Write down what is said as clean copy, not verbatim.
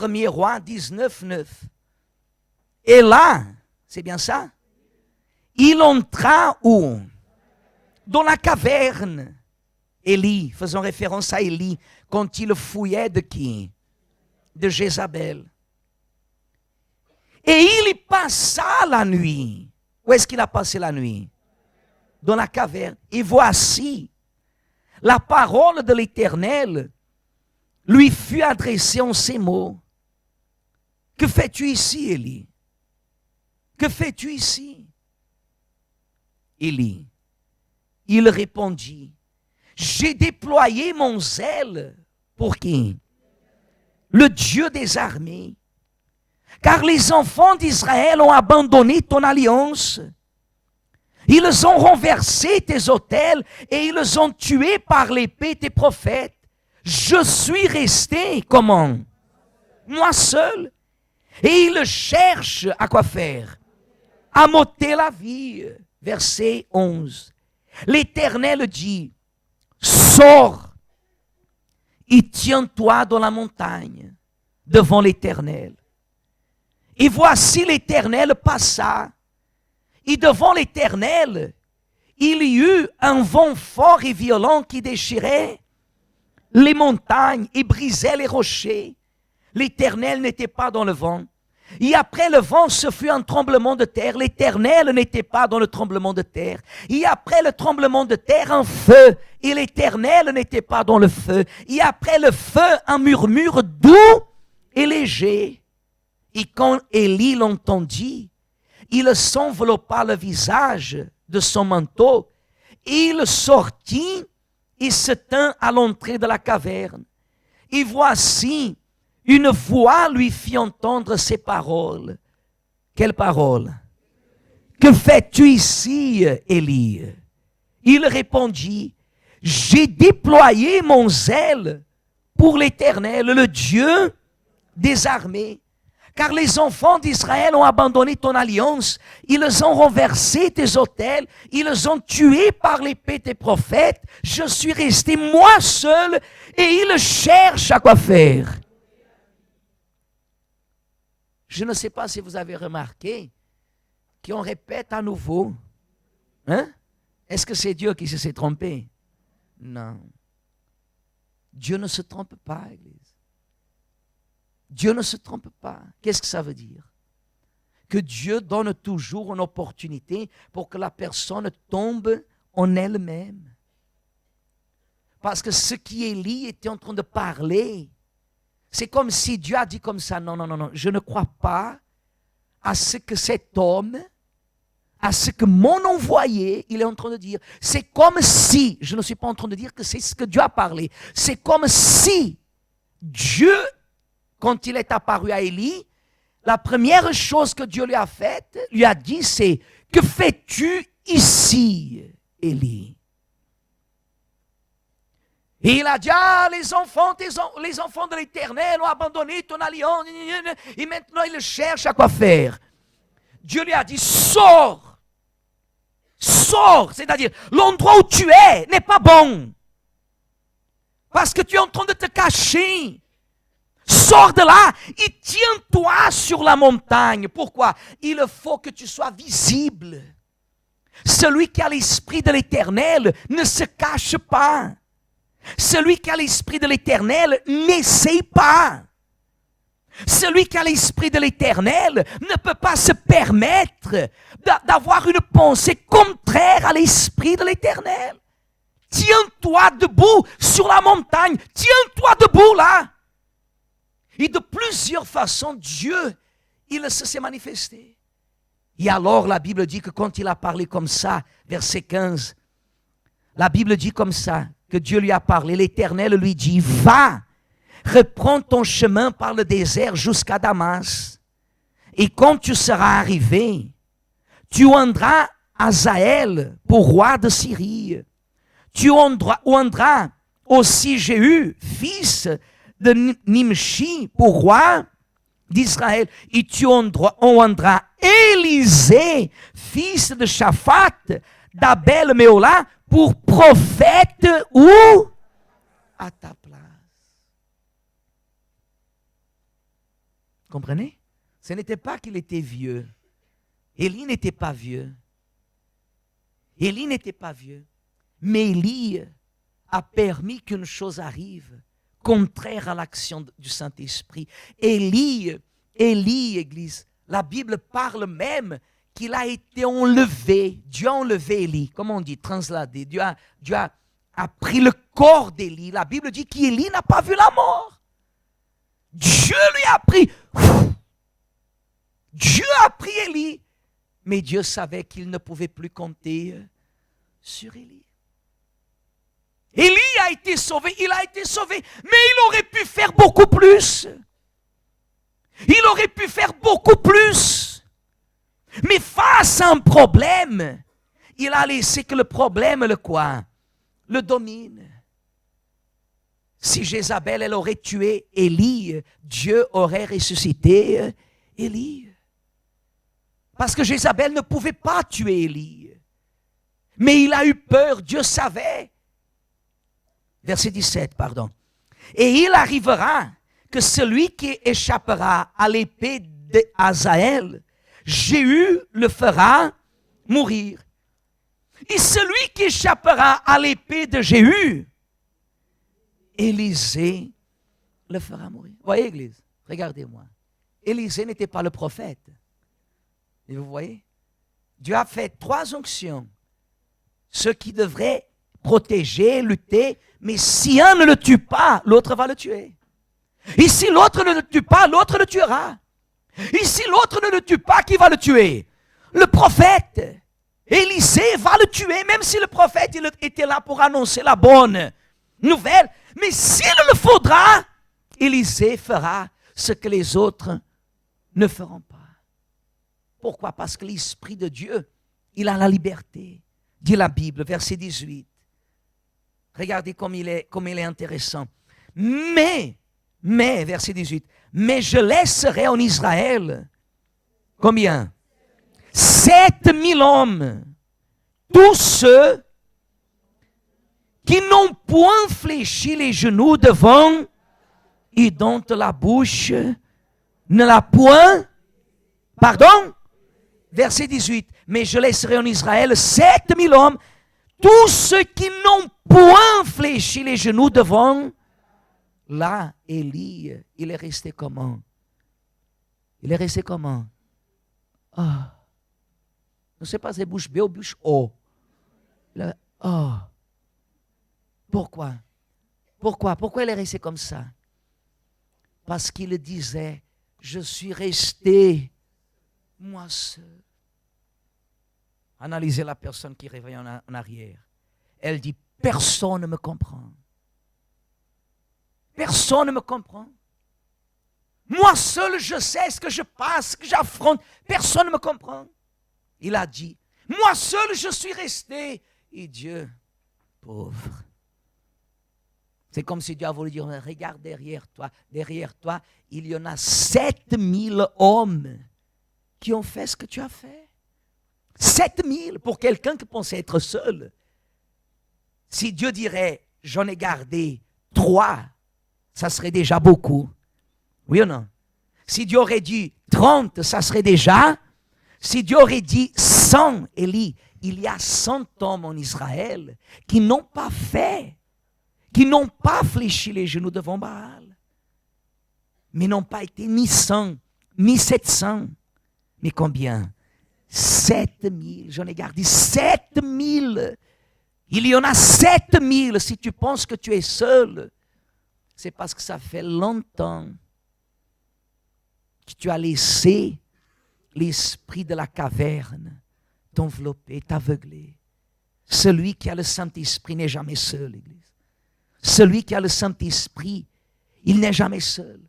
1er Roi 19, 9. Et là, c'est bien ça? Il entra où? Dans la caverne. Élie, faisant référence à Élie, quand il fouillait de qui? De Jézabel. Et il y passa la nuit. Où est-ce qu'il a passé la nuit? Dans la caverne. Et voici, la parole de l'Éternel lui fut adressée en ces mots. Que fais-tu ici, Élie? Que fais-tu ici? Élie, il répondit, j'ai déployé mon zèle pour qui? Le Dieu des armées. Car les enfants d'Israël ont abandonné ton alliance. Ils ont renversé tes autels et ils ont tué par l'épée tes prophètes. Je suis resté, comment? Moi seul. Et ils cherchent à quoi faire? À m'ôter la vie. Verset 11. L'Éternel dit, sors et tiens-toi dans la montagne devant l'Éternel. Et voici l'Éternel passa. Et devant l'Éternel, il y eut un vent fort et violent qui déchirait les montagnes et brisait les rochers. L'Éternel n'était pas dans le vent. Et après le vent, ce fut un tremblement de terre. L'Éternel n'était pas dans le tremblement de terre. Et après le tremblement de terre, un feu. Et l'Éternel n'était pas dans le feu. Et après le feu, un murmure doux et léger. Et quand Élie l'entendit, il s'enveloppa le visage de son manteau. Et il sortit et se tint à l'entrée de la caverne. Et voici, une voix lui fit entendre ces paroles. Quelles paroles? Que fais-tu ici, Élie? Il répondit, j'ai déployé mon zèle pour l'Éternel, le Dieu des armées. Car les enfants d'Israël ont abandonné ton alliance, ils ont renversé tes autels, ils ont tué par l'épée tes prophètes. Je suis resté moi seul et ils cherchent à quoi faire. Je ne sais pas si vous avez remarqué qu'on répète à nouveau. Hein? Est-ce que c'est Dieu qui s'est trompé? Non. Dieu ne se trompe pas, Église. Dieu ne se trompe pas. Qu'est-ce que ça veut dire? Que Dieu donne toujours une opportunité pour que la personne tombe en elle-même. Parce que ce qui Élie était en train de parler, c'est comme si Dieu a dit comme ça, non, je ne crois pas à ce que cet homme, à ce que mon envoyé, il est en train de dire. C'est comme si, je ne suis pas en train de dire que c'est ce que Dieu a parlé, c'est comme si Dieu, quand il est apparu à Élie, la première chose que Dieu lui a faite, lui a dit, c'est « Que fais-tu ici, Élie ?» Et il a dit, les enfants de l'Éternel ont abandonné ton alliance, et maintenant ils cherchent à quoi faire. Dieu lui a dit, sors, c'est-à-dire l'endroit où tu es n'est pas bon, parce que tu es en train de te cacher. Sors de là et tiens-toi sur la montagne. Pourquoi? Il faut que tu sois visible. Celui qui a l'esprit de l'Éternel ne se cache pas. Celui qui a l'esprit de l'Éternel n'essaye pas. Celui qui a l'esprit de l'Éternel ne peut pas se permettre d'avoir une pensée contraire à l'esprit de l'Éternel. Tiens-toi debout sur la montagne. Tiens-toi debout là. Et de plusieurs façons, Dieu, il s'est manifesté. Et alors la Bible dit que quand il a parlé comme ça, verset 15, la Bible dit comme ça, que Dieu lui a parlé, l'Éternel lui dit, va, reprends ton chemin par le désert jusqu'à Damas. Et quand tu seras arrivé, tu rendras Hazaël pour roi de Syrie. Tu rendras aussi Jéhu, fils de Nimshi, pour roi d'Israël. Et tu rendras Élisée, fils de Shaphat, d'Abel Méola, pour prophète ou à ta place. Comprenez? Ce n'était pas qu'il était vieux. Élie n'était pas vieux. Élie n'était pas vieux. Mais Élie a permis qu'une chose arrive, contraire à l'action du Saint-Esprit. Élie, Église, la Bible parle même qu'il a été enlevé. Dieu a enlevé Élie, comme on dit, transladé. Dieu a pris le corps d'Élie. La Bible dit qu'Élie n'a pas vu la mort. Dieu lui a pris. Dieu a pris Élie. Mais Dieu savait qu'il ne pouvait plus compter sur Élie. Élie a été sauvé, il a été sauvé, mais il aurait pu faire beaucoup plus. Il aurait pu faire beaucoup plus. Mais face à un problème, il a laissé que le problème, le quoi? Le domine. Si Jézabel, elle aurait tué Élie, Dieu aurait ressuscité Élie. Parce que Jézabel ne pouvait pas tuer Élie. Mais il a eu peur, Dieu savait. Verset 17, pardon. Et il arrivera que celui qui échappera à l'épée d'Azaël, Jéhu le fera mourir. Et celui qui échappera à l'épée de Jéhu, Élisée le fera mourir. Voyez, Église, regardez-moi. Élisée n'était pas le prophète. Et vous voyez, Dieu a fait 3 onctions. Ceux qui devraient protéger, lutter, mais si un ne le tue pas, l'autre va le tuer. Et si l'autre ne le tue pas, l'autre le tuera. Et si l'autre ne le tue pas, qui va le tuer? Le prophète. Élisée va le tuer, même si le prophète il était là pour annoncer la bonne nouvelle. Mais s'il le faudra, Élisée fera ce que les autres ne feront pas. Pourquoi? Parce que l'Esprit de Dieu, il a la liberté. Dit la Bible, verset 18. Regardez comme il est intéressant. Mais, verset 18, mais je laisserai en Israël, combien? 7000 hommes, tous ceux qui n'ont point fléchi les genoux devant et dont la bouche ne l'a point, pardon? Verset 18, mais je laisserai en Israël 7000 hommes, tous ceux qui n'ont point fléchi les genoux devant. Là, Élie, il est resté comment? Il est resté comment? Ah. Je ne sais pas si c'est bouche B ou bouche O. Ah. Pourquoi? Pourquoi il est resté comme ça? Parce qu'il disait, je suis resté moi seul. Analysez la personne qui revient en arrière. Elle dit, personne ne me comprend. Personne ne me comprend. Moi seul, je sais ce que je passe, ce que j'affronte. Personne ne me comprend. Il a dit, moi seul, je suis resté. Et Dieu, pauvre. C'est comme si Dieu a voulu dire, regarde derrière toi, il y en a 7000 hommes qui ont fait ce que tu as fait. 7000 pour quelqu'un qui pensait être seul. Si Dieu dirait, j'en ai gardé 3, ça serait déjà beaucoup. Oui ou non? Si Dieu aurait dit 30, ça serait déjà. Si Dieu aurait dit 100, Élie, il y a 100 hommes en Israël qui n'ont pas fait, qui n'ont pas fléchi les genoux devant Baal, mais n'ont pas été ni 100, ni 700. Mais combien? 7000, j'en ai gardé 7000. Il y en a 7000. Si tu penses que tu es seul, c'est parce que ça fait longtemps que tu as laissé l'esprit de la caverne t'envelopper, t'aveugler. Celui qui a le Saint-Esprit n'est jamais seul, Église. Celui qui a le Saint-Esprit, il n'est jamais seul.